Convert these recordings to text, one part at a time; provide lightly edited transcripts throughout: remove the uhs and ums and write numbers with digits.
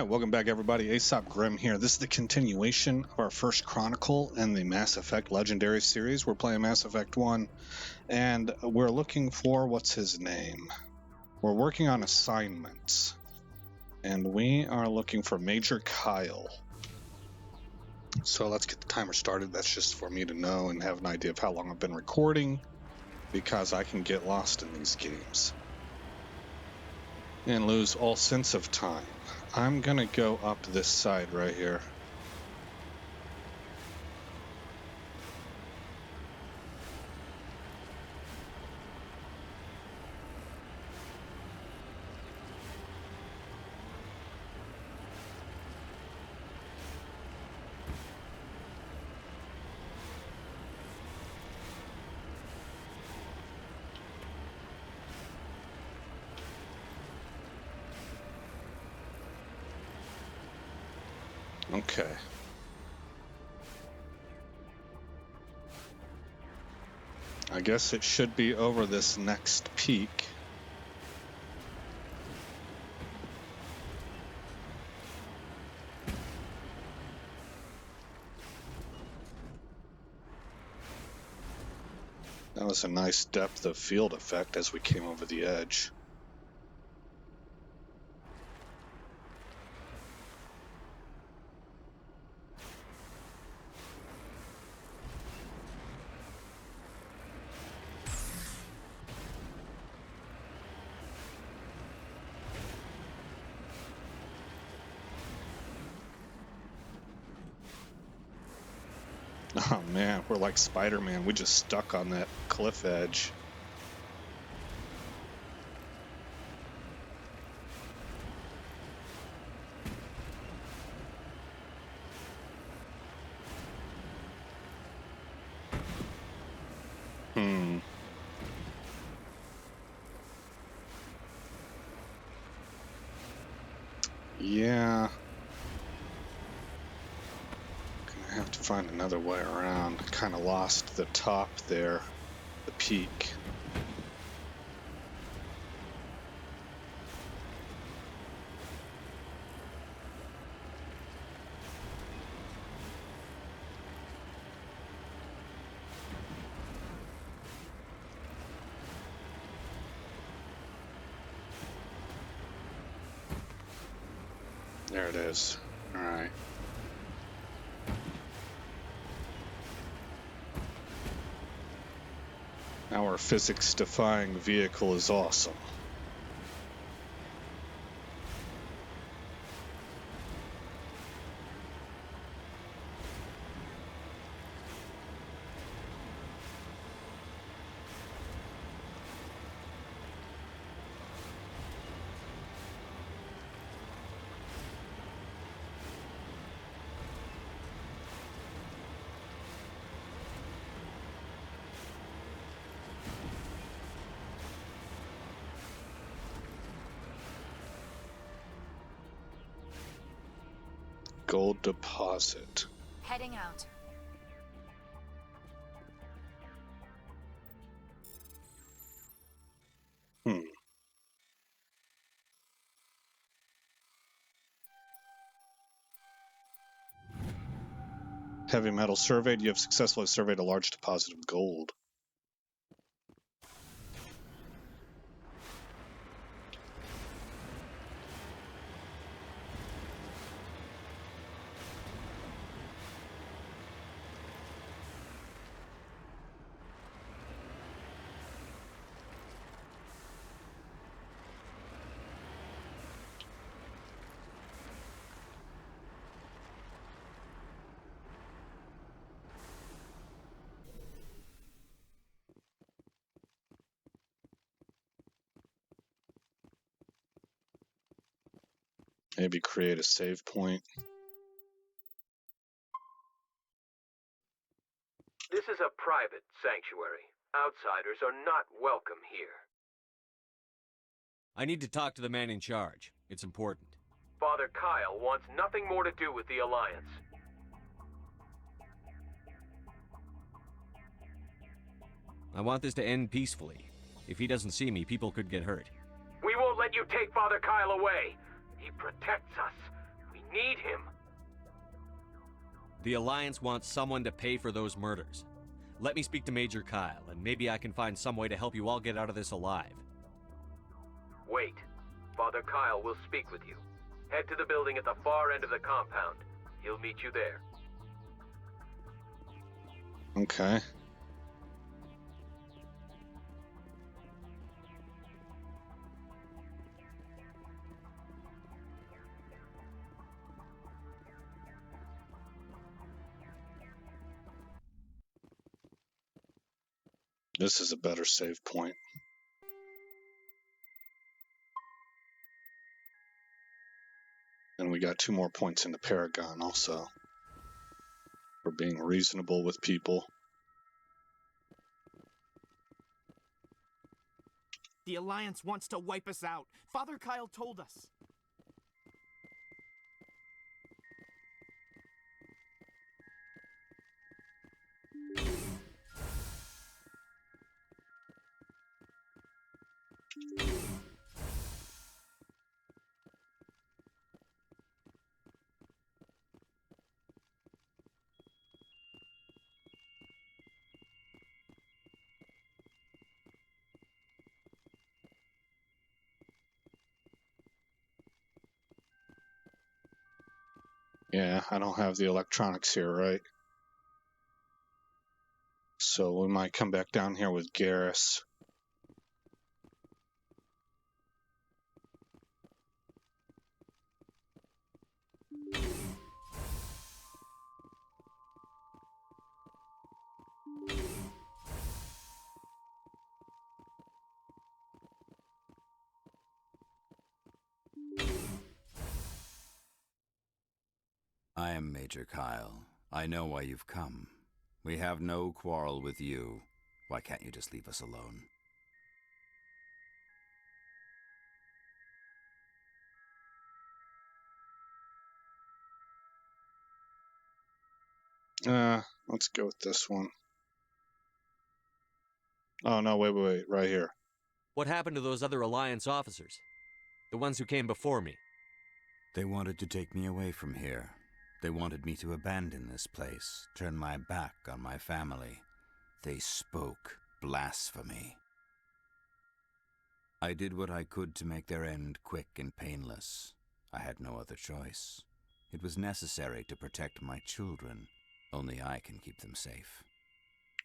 Alright, welcome back everybody. Aesop Grimm here. This is the continuation of our first Chronicle in the Mass Effect Legendary series. We're playing Mass Effect 1, and we're looking for, what's his name? We're working on assignments, and we are looking for Major Kyle. So let's get the timer started. That's just for me to know and have an idea of how long I've been recording, because I can get lost in these games and lose all sense of time. I'm gonna go up this side right here. Okay. I guess it should be over this next peak. That was a nice depth of field effect as we came over the edge. Oh man, we're like Spider-Man. We just stuck on that cliff edge. Yeah. Gonna have to find another way around. Kind of lost the top there, the peak. There it is. All right. Our physics-defying vehicle is awesome. Gold deposit. Heading out. Heavy metal surveyed. You have successfully surveyed a large deposit of gold. Maybe create a save point. This is a private sanctuary. Outsiders are not welcome here. I need to talk to the man in charge. It's important. Father Kyle wants nothing more to do with the Alliance. I want this to end peacefully. If he doesn't see me, people could get hurt. We won't let you take Father Kyle away. He protects us. need him. The Alliance wants someone to pay for those murders. Let me speak to Major Kyle, and maybe I can find some way to help you all get out of this alive. Wait. Father Kyle will speak with you. Head to the building at the far end of the compound. He'll meet you there. Okay. This is a better save point. And we got 2 more points in the Paragon also. For being reasonable with people. The Alliance wants to wipe us out. Father Kyle told us. Yeah, I don't have the electronics here, right? So we might come back down here with Garrus. I am Major Kyle. I know why you've come. We have no quarrel with you. Why can't you just leave us alone? Let's go with this one. Oh, no, wait, right here. What happened to those other Alliance officers? The ones who came before me? They wanted to take me away from here. They wanted me to abandon this place, turn my back on my family. They spoke blasphemy. I did what I could to make their end quick and painless. I had no other choice. It was necessary to protect my children. Only I can keep them safe.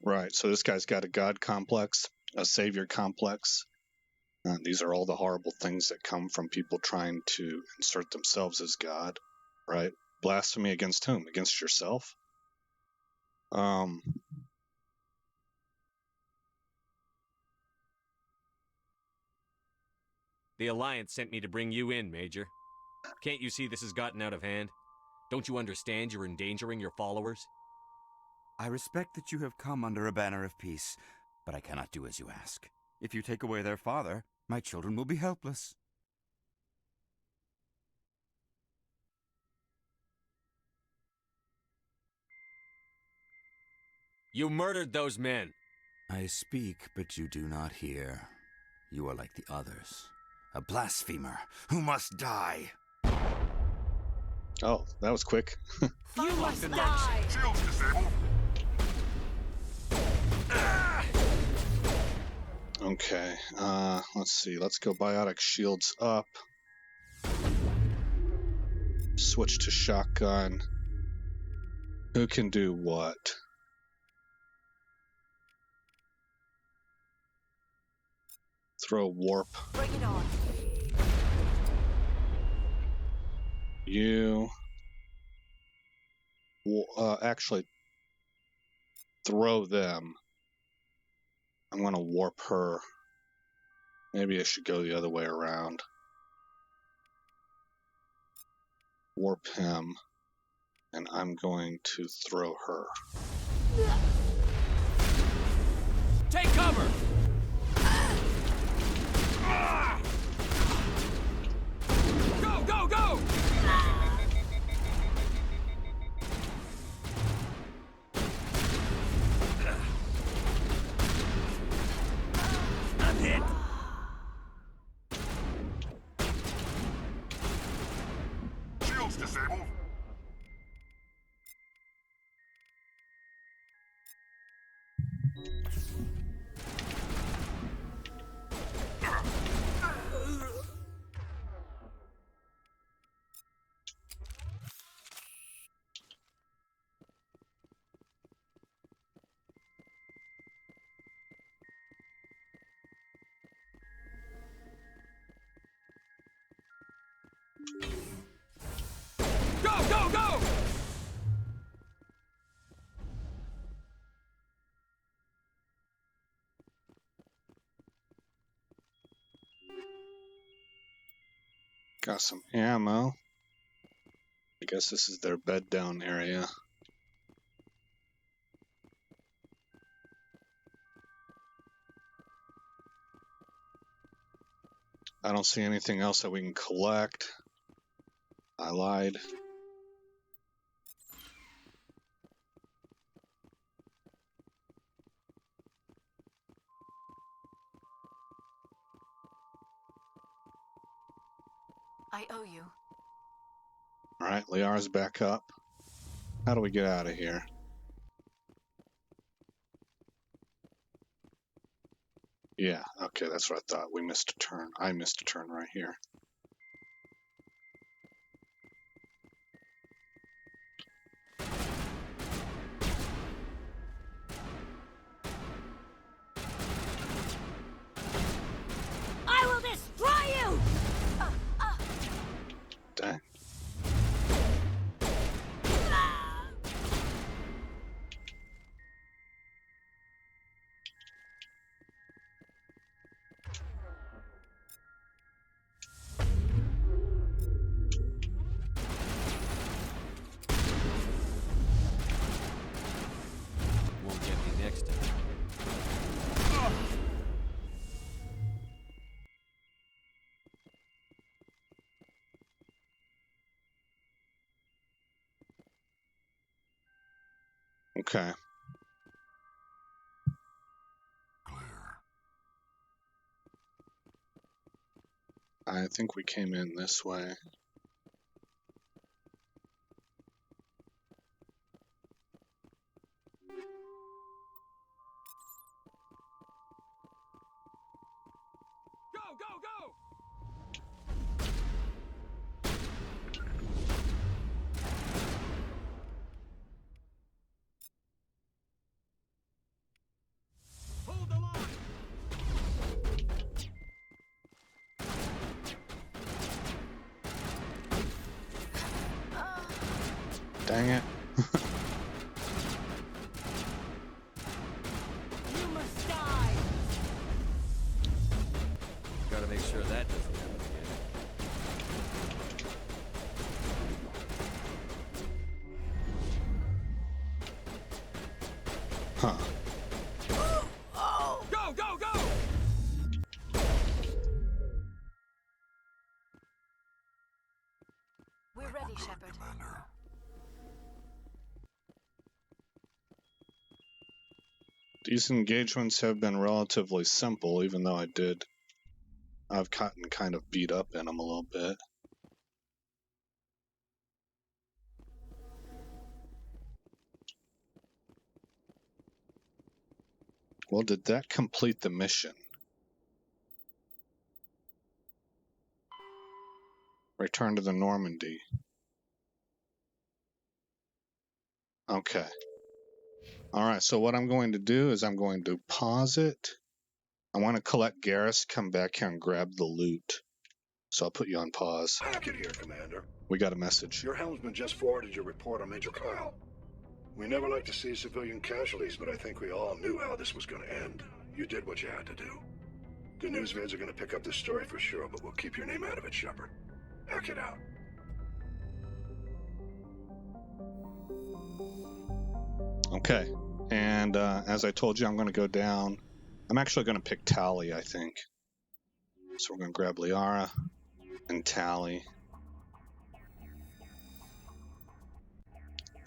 Right, so this guy's got a god complex, a savior complex. These are all the horrible things that come from people trying to insert themselves as God, right? Blasphemy against whom? Against yourself? The Alliance sent me to bring you in, Major. Can't you see this has gotten out of hand? Don't you understand you're endangering your followers? I respect that you have come under a banner of peace, but I cannot do as you ask. If you take away their father, my children will be helpless. You murdered those men! I speak, but you do not hear. You are like the others. A blasphemer who must die. Oh, that was quick. You must die! Shields disabled. Okay, let's see. Let's go biotic shields up. Switch to shotgun. Who can do what? Throw warp. Bring it on. You actually throw them. I'm going to warp her. Maybe I should go the other way around. Warp him. And I'm going to throw her. Take cover! Go, go, go! I'm hit! Shields disabled. Go, go, go! Got some ammo. I guess this is their bed down area. I don't see anything else that we can collect. I lied. I owe you. Alright, Liara's back up. How do we get out of here? Yeah, okay, that's what I thought. We missed a turn. I missed a turn right here. I will destroy you! Dang. Won't get me next time. Okay. I think we came in this way. Go, go, go! Hold the line! Dang it. You must die! Gotta make sure that doesn't happen again. Huh. Go, go, go! We're ready, Shepard. These engagements have been relatively simple, even though I've gotten kind of beat up in them a little bit. Well, did that complete the mission? Return to the Normandy. Okay. Alright, so what I'm going to do is I'm going to pause it. I want to collect Garrus, come back here and grab the loot. So I'll put you on pause. Hackett here, Commander. We got a message. Your helmsman just forwarded your report on Major Kyle. We never like to see civilian casualties, but I think we all knew how this was going to end. You did what you had to do. The news vids are going to pick up this story for sure, but we'll keep your name out of it, Shepard. Hackett out. Okay, and as I told you, I'm going to go down. I'm actually going to pick Tally, I think. So we're going to grab Liara and Tally.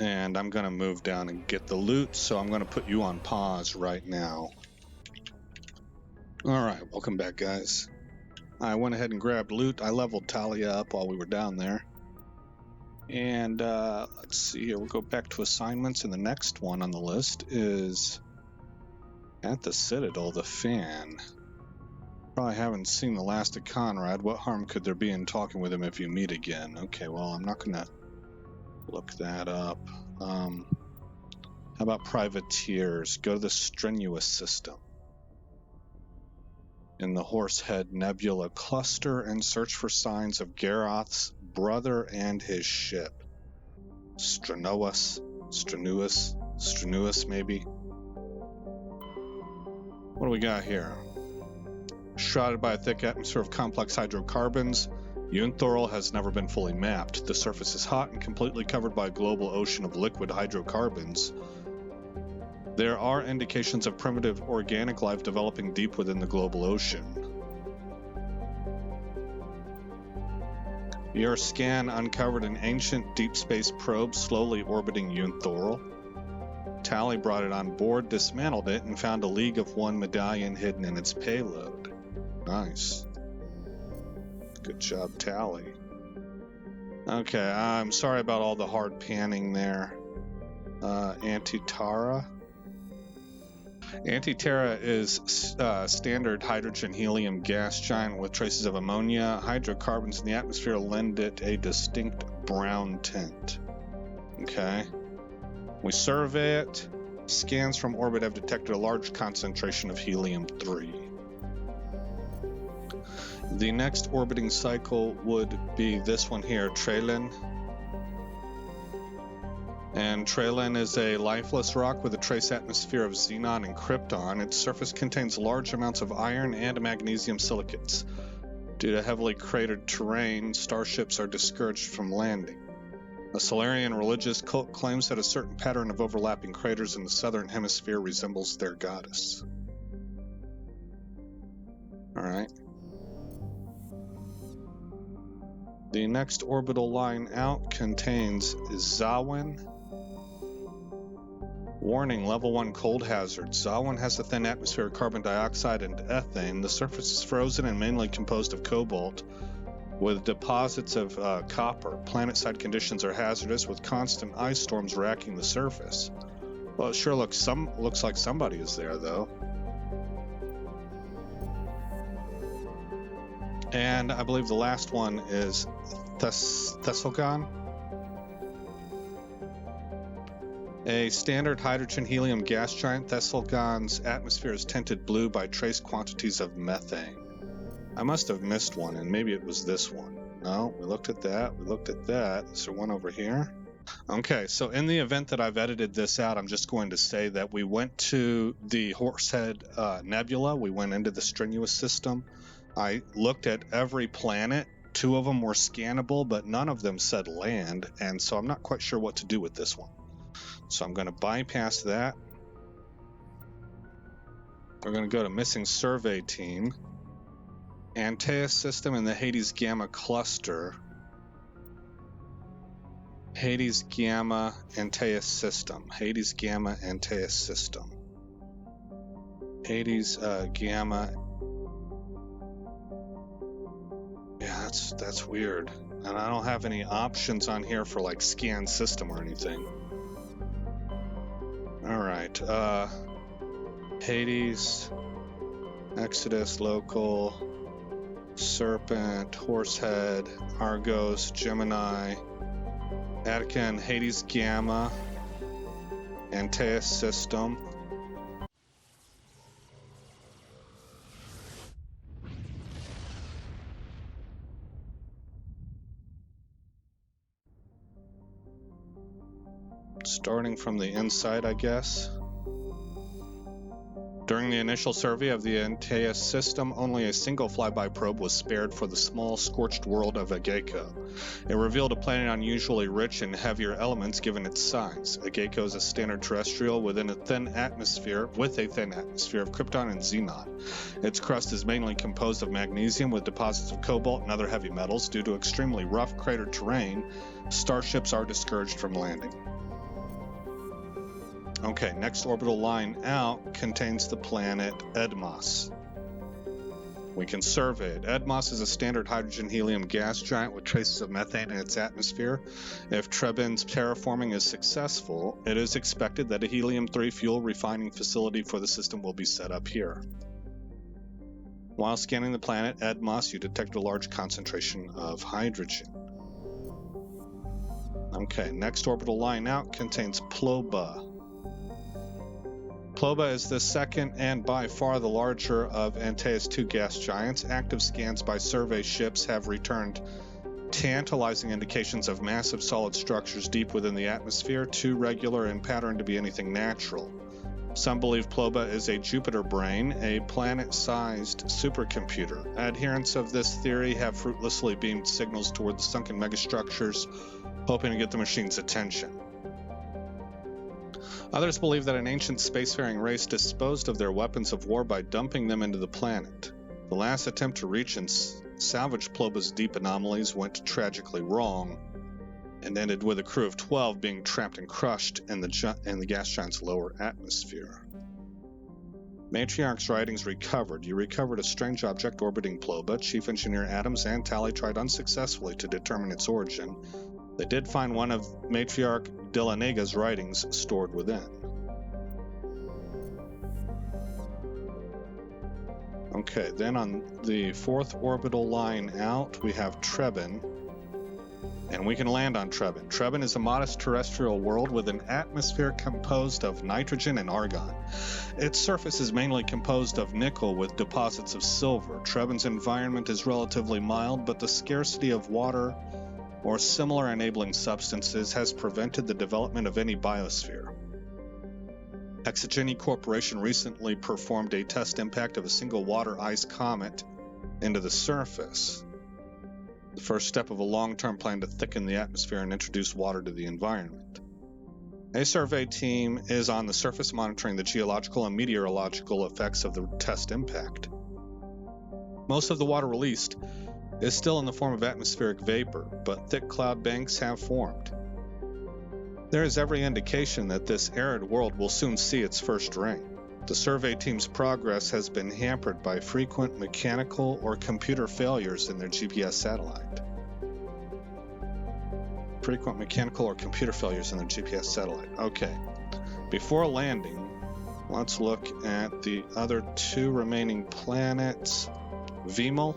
And I'm going to move down and get the loot, so I'm going to put you on pause right now. Alright, welcome back, guys. I went ahead and grabbed loot. I leveled Talia up while we were down there. And let's see here, we'll go back to assignments, and the next one on the list is At the Citadel, the fan. Probably haven't seen the last of Conrad. What harm could there be in talking with him if you meet again? Okay, well, I'm not gonna look that up. How about privateers? Go to the strenuous system in the Horsehead Nebula cluster and search for signs of Garoth's brother and his ship. Strenuous maybe. What do we got here? Shrouded by a thick atmosphere of complex hydrocarbons, Yunthorl has never been fully mapped. The surface is hot and completely covered by a global ocean of liquid hydrocarbons. There are indications of primitive organic life developing deep within the global ocean. Your scan uncovered an ancient deep space probe slowly orbiting Yunthorl. Tally brought it on board, dismantled it, and found a League of One medallion hidden in its payload. Nice. Good job, Tally. Okay, I'm sorry about all the hard panning there. Antiterra. Antiterra is standard hydrogen helium gas giant with traces of ammonia. Hydrocarbons in the atmosphere lend it a distinct brown tint. Okay. We survey it. Scans from orbit have detected a large concentration of helium-3. The next orbiting cycle would be this one here, Trelen. And Trelen is a lifeless rock with a trace atmosphere of xenon and krypton. Its surface contains large amounts of iron and magnesium silicates. Due to heavily cratered terrain, starships are discouraged from landing. A Solarian religious cult claims that a certain pattern of overlapping craters in the southern hemisphere resembles their goddess. Alright. The next orbital line out contains Zawin. Warning, level 1 cold hazard. Zawin has a thin atmosphere of carbon dioxide and ethane. The surface is frozen and mainly composed of cobalt, with deposits of copper. Planet-side conditions are hazardous, with constant ice storms racking the surface. Well, it sure looks like somebody is there, though. And I believe the last one is Thessalgon. A standard hydrogen helium gas giant, Thessalgon's atmosphere is tinted blue by trace quantities of methane. I must have missed one, and maybe it was this one. No, we looked at that. Is there one over here? Okay, so in the event that I've edited this out, I'm just going to say that we went to the Horsehead Nebula. We went into the strenuous system. I looked at every planet. 2 of them were scannable, but none of them said land, and so I'm not quite sure what to do with this one. So I'm going to bypass that. We're going to go to missing survey team. Antaeus system in the Hades Gamma cluster. Hades Gamma Antaeus system. Hades Gamma Antaeus system. Hades Gamma. Yeah, that's weird. And I don't have any options on here for like scan system or anything. Alright, Hades, Exodus, local, Serpent, Horsehead, Argos, Gemini, Attica, Hades Gamma, Antaeus system. Starting from the inside, I guess. During the initial survey of the Antaeus system, only a single flyby probe was spared for the small, scorched world of Ageko. It revealed a planet unusually rich in heavier elements given its size. Ageko is a standard terrestrial with a thin atmosphere of krypton and xenon. Its crust is mainly composed of magnesium with deposits of cobalt and other heavy metals. Due to extremely rough cratered terrain, starships are discouraged from landing. Okay, next orbital line out contains the planet Edmos. We can survey it. Edmos is a standard hydrogen-helium gas giant with traces of methane in its atmosphere. If Trebin's terraforming is successful, it is expected that a helium-3 fuel refining facility for the system will be set up here. While scanning the planet Edmos, you detect a large concentration of hydrogen. Okay, next orbital line out contains Ploba. Ploba is the second and by far the larger of Antaeus' two gas giants. Active scans by survey ships have returned tantalizing indications of massive solid structures deep within the atmosphere, too regular in pattern to be anything natural. Some believe Ploba is a Jupiter brain, a planet-sized supercomputer. Adherents of this theory have fruitlessly beamed signals toward the sunken megastructures, hoping to get the machine's attention. Others believe that an ancient spacefaring race disposed of their weapons of war by dumping them into the planet. The last attempt to reach and salvage Ploba's deep anomalies went tragically wrong, and ended with a crew of 12 being trapped and crushed in the gas giant's lower atmosphere. Matriarch's writings recovered. You recovered a strange object orbiting Ploba. Chief Engineer Adams and Tally tried unsuccessfully to determine its origin. They did find one of Matriarch Dilanega's writings stored within. Okay, then on the fourth orbital line out, we have Trebin, and we can land on Trebin. Trebin is a modest terrestrial world with an atmosphere composed of nitrogen and argon. Its surface is mainly composed of nickel with deposits of silver. Trebin's environment is relatively mild, but the scarcity of water or similar enabling substances has prevented the development of any biosphere. Exogeny Corporation recently performed a test impact of a single water-ice comet into the surface, the first step of a long-term plan to thicken the atmosphere and introduce water to the environment. A survey team is on the surface monitoring the geological and meteorological effects of the test impact. Most of the water released is still in the form of atmospheric vapor, but thick cloud banks have formed. There is every indication that this arid world will soon see its first rain. The survey team's progress has been hampered by frequent mechanical or computer failures in their GPS satellite. Frequent mechanical or computer failures in their GPS satellite. Okay. Before landing, let's look at the other two remaining planets. Vemel.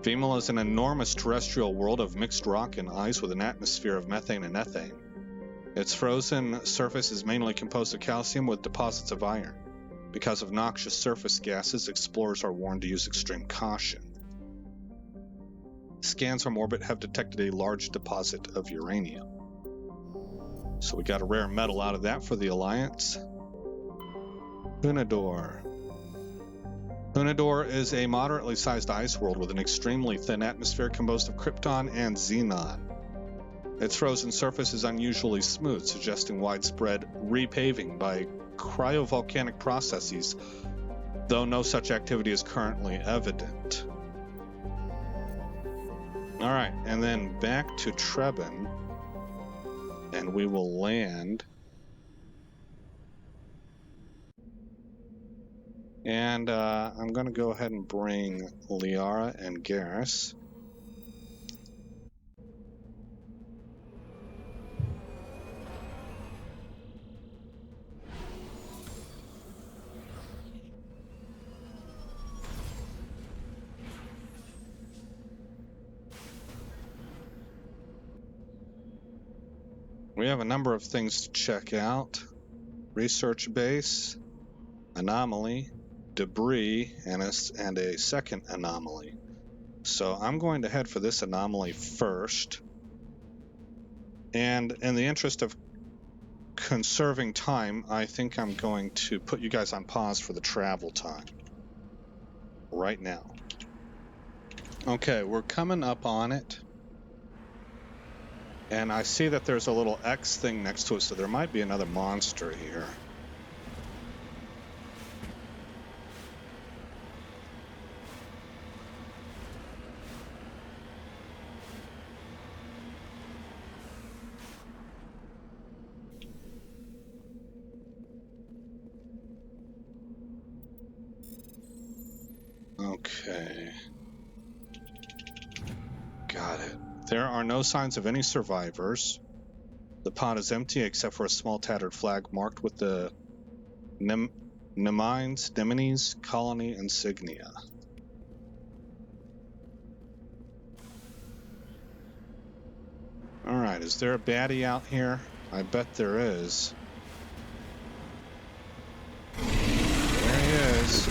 Vemel is an enormous terrestrial world of mixed rock and ice with an atmosphere of methane and ethane. Its frozen surface is mainly composed of calcium with deposits of iron. Because of noxious surface gases, explorers are warned to use extreme caution. Scans from orbit have detected a large deposit of uranium. So we got a rare metal out of that for the Alliance. Hunador. Hunador is a moderately sized ice world with an extremely thin atmosphere composed of krypton and xenon. Its frozen surface is unusually smooth, suggesting widespread repaving by cryovolcanic processes, though no such activity is currently evident. Alright, and then back to Trebin, and we will land. And I'm going to go ahead and bring Liara and Garrus. We have a number of things to check out. Research base, anomaly, debris, and a second anomaly. So I'm going to head for this anomaly first. And in the interest of conserving time, I think I'm going to put you guys on pause for the travel time. Right now. Okay, we're coming up on it. And I see that there's a little X thing next to it, so there might be another monster here. There are no signs of any survivors. The pod is empty except for a small tattered flag marked with the Nemenes colony insignia. Alright, is there a baddie out here? I bet there is. There he is.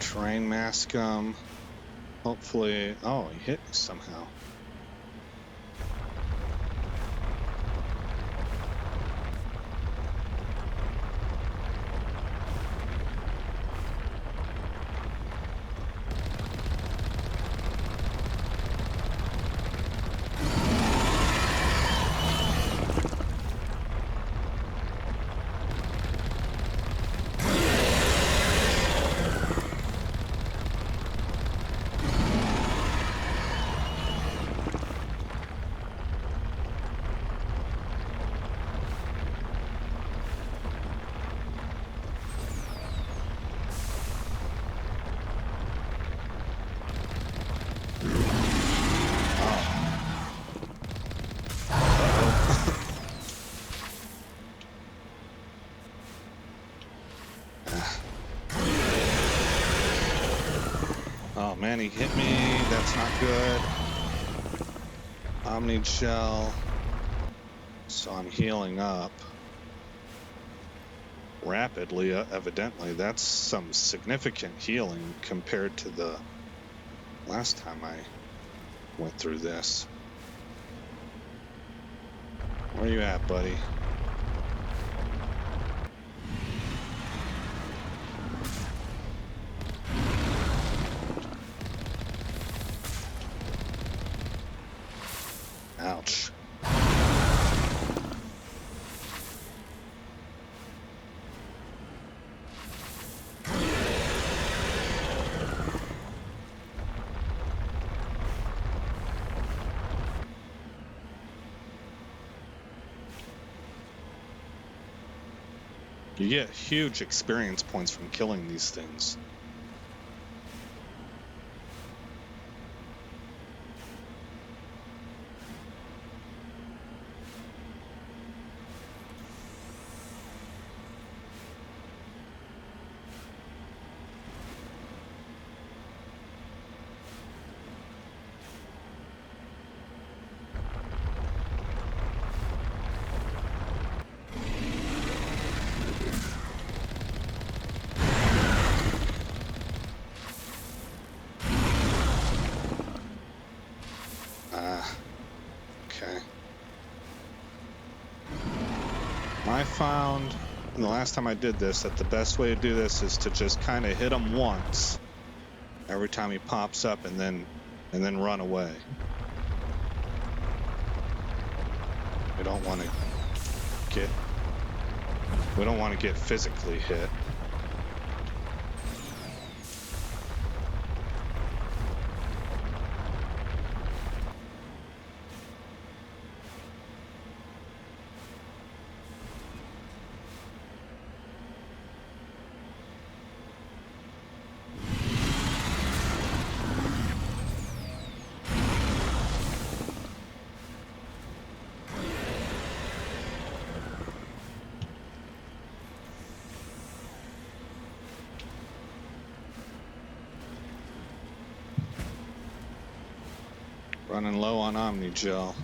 Train mask him. Hopefully. Oh, he hit me somehow. Oh man, he hit me. That's not good. Omni gel. So I'm healing up rapidly, evidently. That's some significant healing compared to the last time I went through this. Where you at, buddy? Ouch. You get huge experience points from killing these things. Okay. I found the last time I did this that the best way to do this is to just kind of hit him once every time he pops up and then run away. We don't want to get physically hit. Running low on Omni Gel.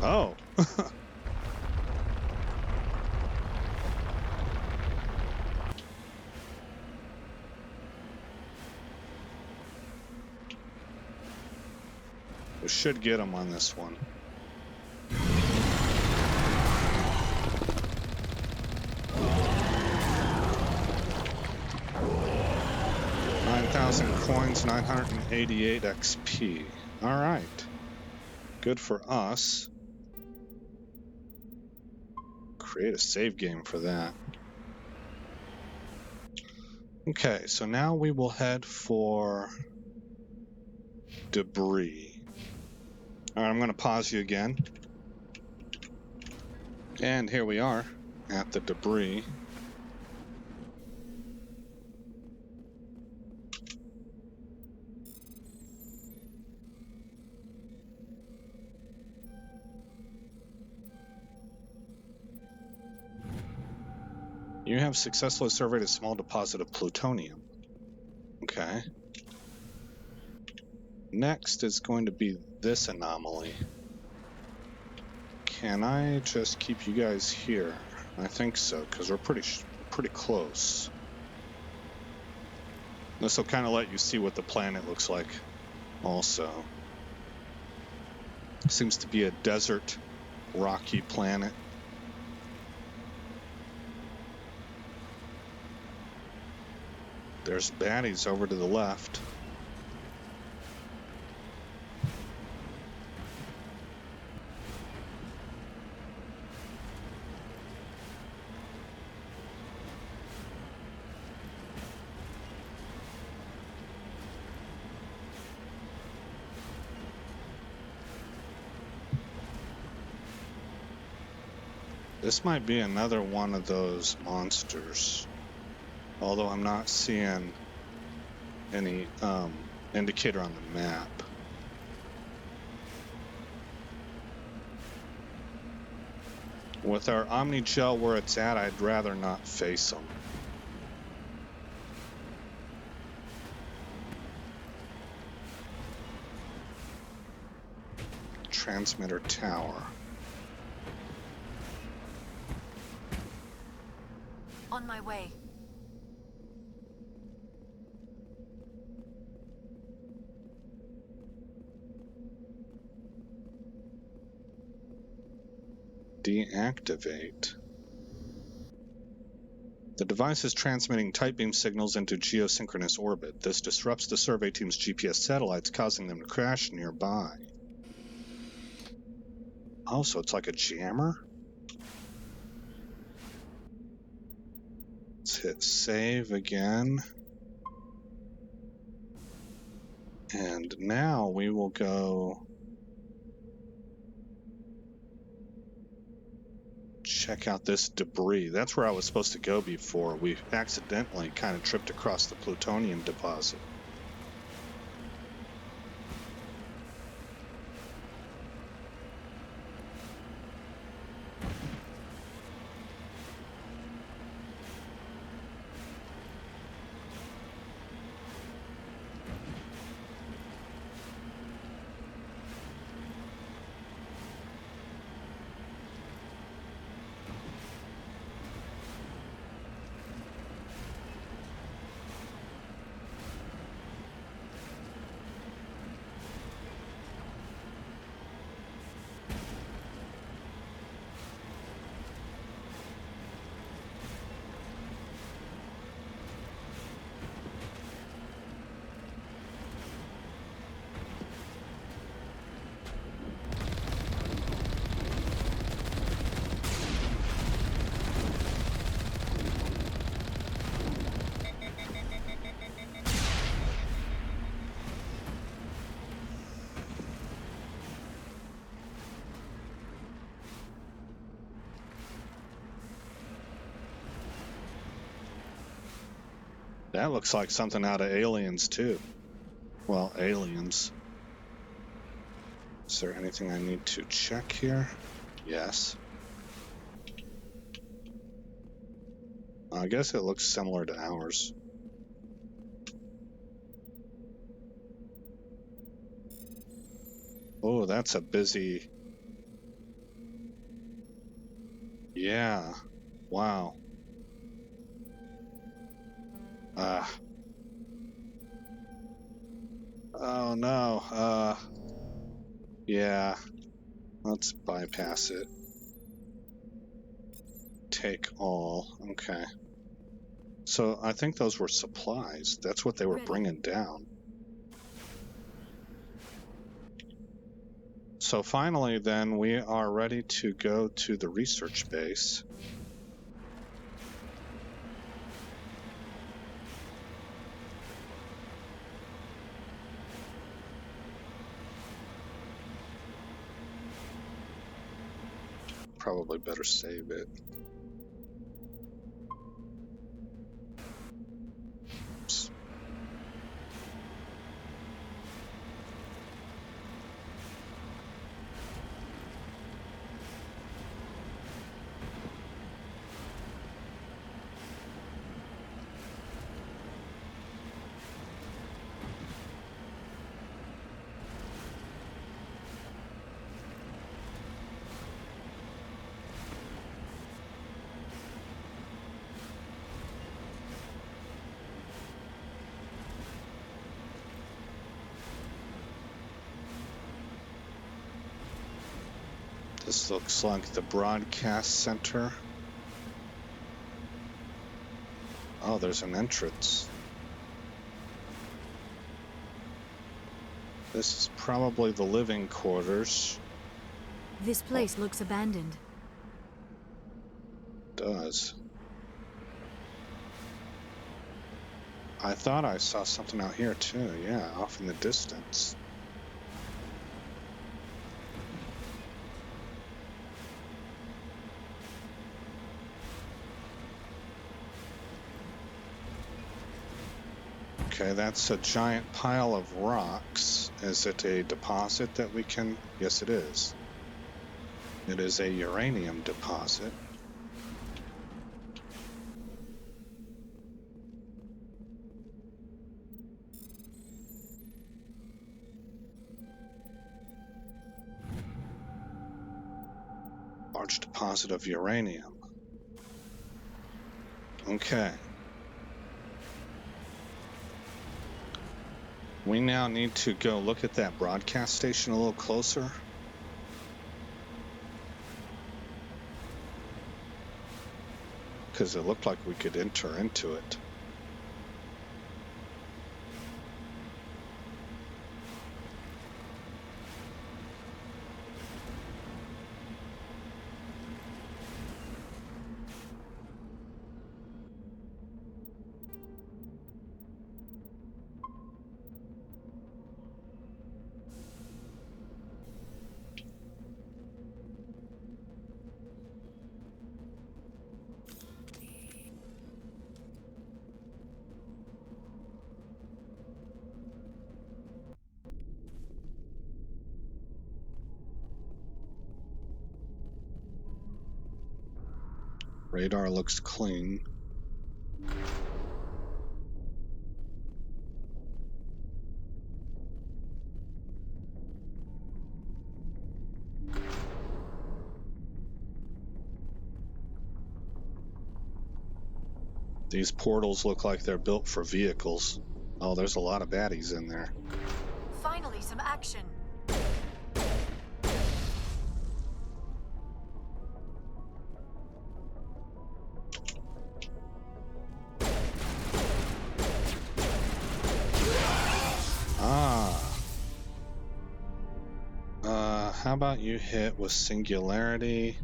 Oh. We should get him on this one. Coins, 988 XP. All right. Good for us. Create a save game for that. Okay, so now we will head for debris. All right, I'm going to pause you again. And here we are at the debris. You have successfully surveyed a small deposit of plutonium. Okay. Next is going to be this anomaly. Can I just keep you guys here? I think so, because we're pretty close. This will kind of let you see what the planet looks like also. Seems to be a desert, rocky planet. There's baddies over to the left. This might be another one of those monsters. Although I'm not seeing any indicator on the map. With our Omni Gel where it's at, I'd rather not face them. Transmitter tower. On my way. Deactivate. The device is transmitting tight beam signals into geosynchronous orbit. This disrupts the survey team's GPS satellites, causing them to crash nearby. Oh, so it's like a jammer? Let's hit save again. And now we will go check out this debris. That's where I was supposed to go before. We accidentally kind of tripped across the plutonium deposit. That looks like something out of Aliens, too. Well, Aliens. Is there anything I need to check here? Yes. I guess it looks similar to ours. Oh, that's a busy Yeah. Wow. Oh no. Yeah. Let's bypass it. Take all. Okay. So I think those were supplies. That's what they were bringing down. So finally, then, we are ready to go to the research base. Probably better save it. Oops. This looks like the broadcast center. Oh, there's an entrance. This is probably the living quarters. This place looks abandoned. It does. I thought I saw something out here too, yeah, off in the distance. Okay, that's a giant pile of rocks. Is it a deposit that we can... Yes, it is. It is a uranium deposit. Large deposit of uranium. Okay. We now need to go look at that broadcast station a little closer. Because it looked like we could enter into it. Radar looks clean. These portals look like they're built for vehicles. Oh, there's a lot of baddies in there. Finally, some action. How about you hit with singularity?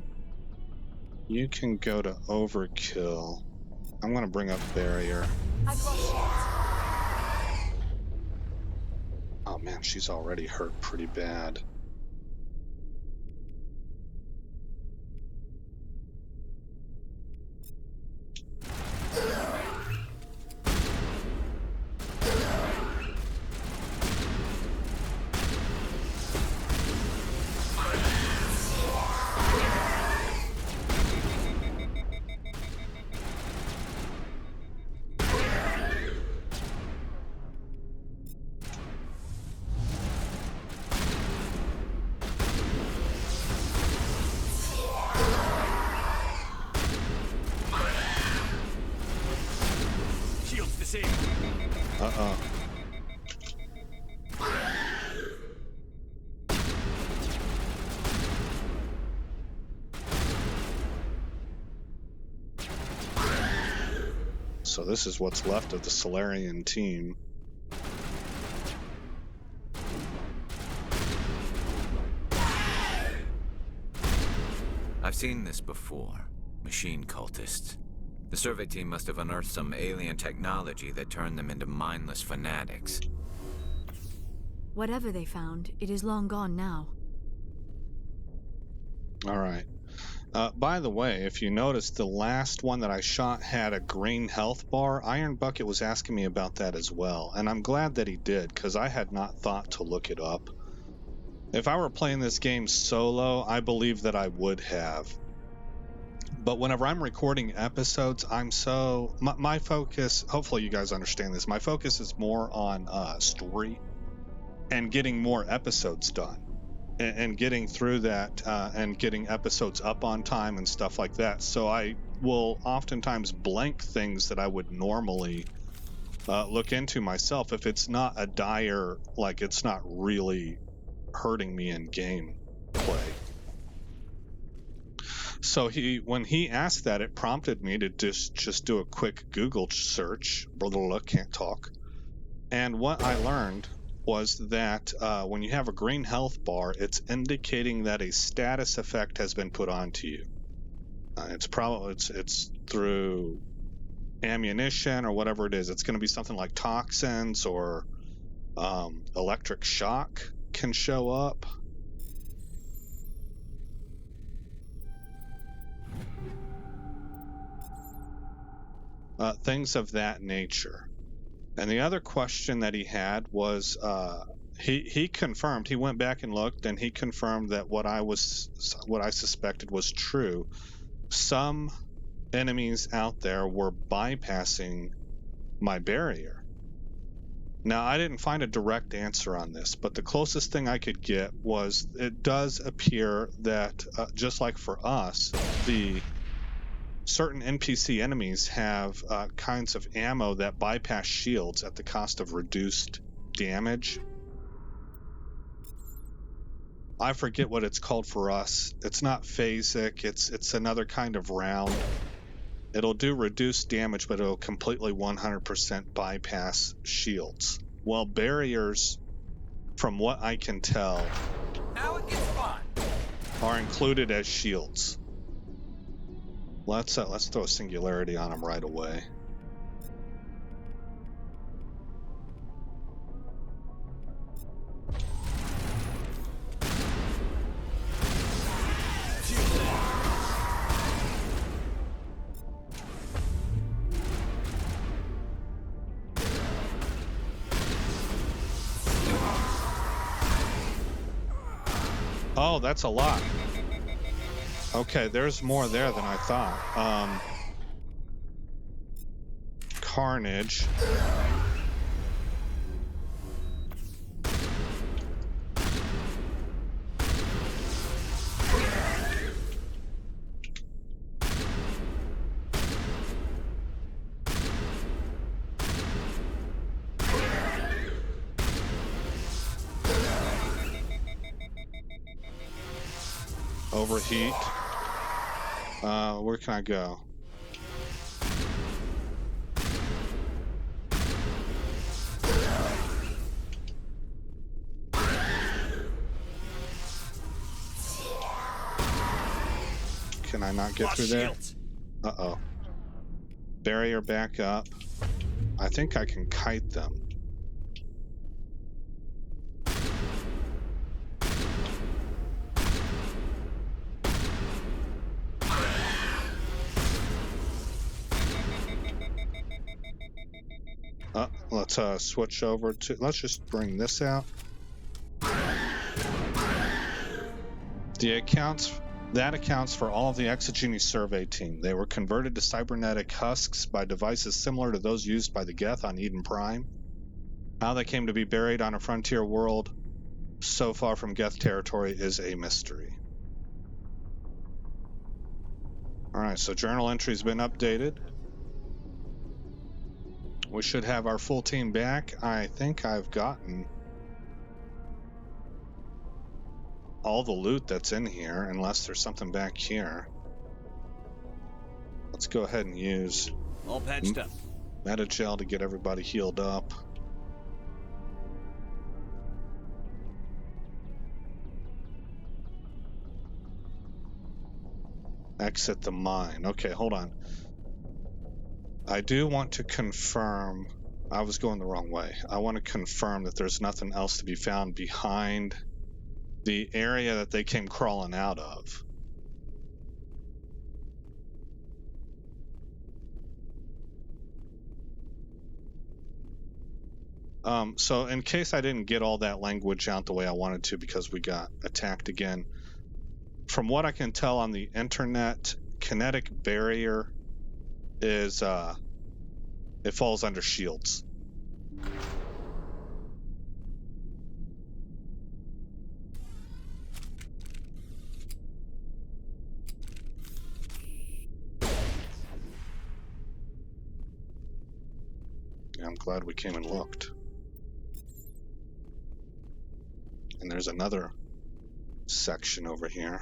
You can go to overkill. I'm gonna bring up barrier. I've lost shields. Oh man, she's already hurt pretty bad. So this is what's left of the Solarian team. I've seen this before. Machine cultists. The survey team must have unearthed some alien technology that turned them into mindless fanatics. Whatever they found, it is long gone now. All right. By the way, if you notice, the last one that I shot had a green health bar. Iron Bucket was asking me about that as well, and I'm glad that he did, because I had not thought to look it up. If I were playing this game solo, I believe that I would have. But whenever I'm recording episodes, my focus, hopefully you guys understand this, my focus is more on story and getting more episodes done. And getting through that and getting episodes up on time and stuff like that. So I will oftentimes blank things that I would normally look into myself if it's not a dire, like it's not really hurting me in game play. So when he asked that, it prompted me to just do a quick Google search. Can't talk. And what I learned was that when you have a green health bar, it's indicating that a status effect has been put onto you. It's through ammunition or whatever it is. It's going to be something like toxins or electric shock can show up. Things of that nature. And the other question that he had was, he confirmed, he went back and looked, and he confirmed that what I suspected was true. Some enemies out there were bypassing my barrier. Now, I didn't find a direct answer on this, but the closest thing I could get was it does appear that, just like for us, the certain NPC enemies have kinds of ammo that bypass shields at the cost of reduced damage. I forget what it's called for us. It's not phasic, it's another kind of round. It'll do reduced damage, but it'll completely 100% bypass shields. Well, barriers, from what I can tell, Now it gets fun. are included as shields. Let's throw a singularity on them right away. Oh, that's a lot. Okay, there's more there than I thought. Carnage. Overheat. Where can I go? Can I not get through there? Uh-oh. Barrier back up. I think I can kite them. Let's switch over to, let's just bring this out. That accounts for all of the Exogeny survey team. They were converted to cybernetic husks by devices similar to those used by the Geth on Eden Prime. How they came to be buried on a frontier world so far from Geth territory is a mystery. Alright, so journal entry's been updated. We should have our full team back. I think I've gotten all the loot that's in here, unless there's something back here. Let's go ahead and use All patched up. Metagel to get everybody healed up. Exit the mine. Okay, hold on. I do want to confirm. I was going the wrong way. I want to confirm that there's nothing else to be found behind the area that they came crawling out of. So in case I didn't get all that language out the way I wanted to because we got attacked again, from what I can tell on the internet, kinetic barrier is, it falls under shields. Yeah, I'm glad we came and looked. And there's another section over here.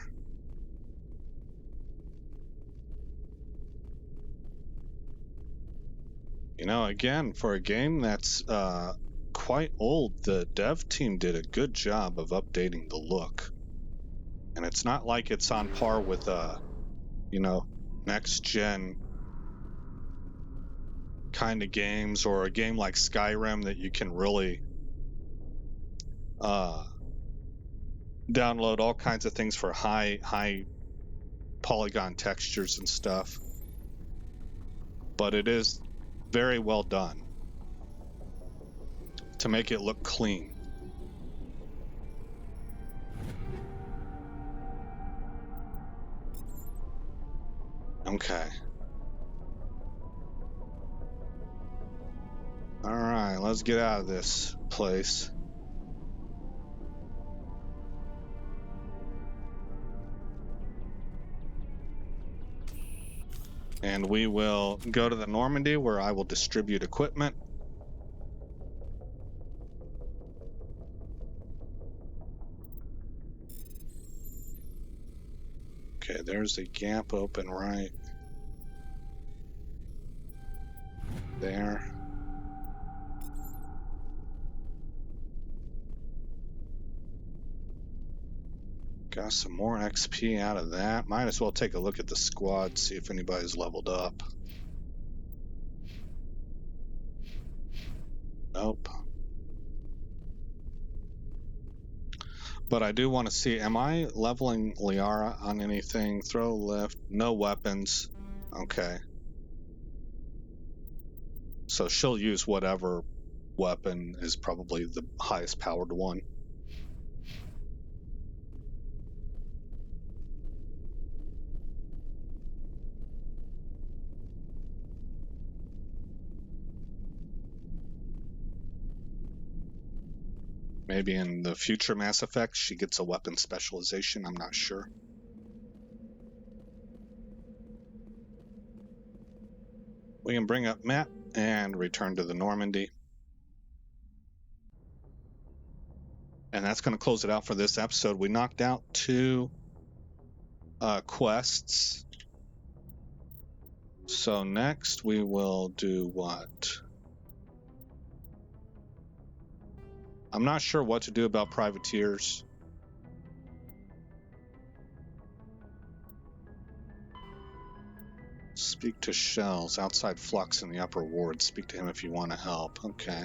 You know, again, for a game that's quite old, the dev team did a good job of updating the look. And it's not like it's on par with, you know, next-gen kind of games, or a game like Skyrim that you can really download all kinds of things for high polygon textures and stuff. But it is very well done to make it look clean. Okay. All right, let's get out of this place. And we will go to the Normandy, where I will distribute equipment. Okay, there's a gap open right there. Got some more XP out of that. Might as well take a look at the squad, see if anybody's leveled up. Nope. But I do want to see, am I leveling Liara on anything? Throw, lift, no weapons. Okay. So she'll use whatever weapon is probably the highest powered one. Maybe in the future Mass Effect, she gets a weapon specialization. I'm not sure. We can bring up Matt and return to the Normandy. And that's going to close it out for this episode. We knocked out 2 quests. So next we will do what? I'm not sure what to do about privateers. Speak to Shells, outside Flux in the upper ward. Speak to him if you want to help. Okay.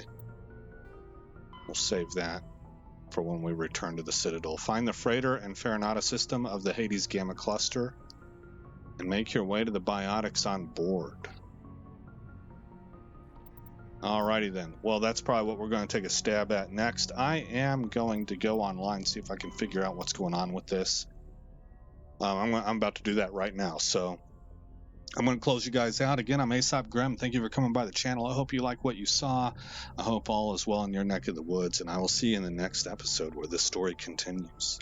We'll save that for when we return to the Citadel. Find the freighter and Farinata system of the Hades Gamma Cluster and make your way to the biotics on board. Alrighty then. Well, that's probably what we're going to take a stab at next. I am going to go online, see if I can figure out what's going on with this. I'm about to do that right now, so I'm going to close you guys out. Again, I'm Aesop Grimm. Thank you for coming by the channel. I hope you like what you saw. I hope all is well in your neck of the woods, and I will see you in the next episode where this story continues.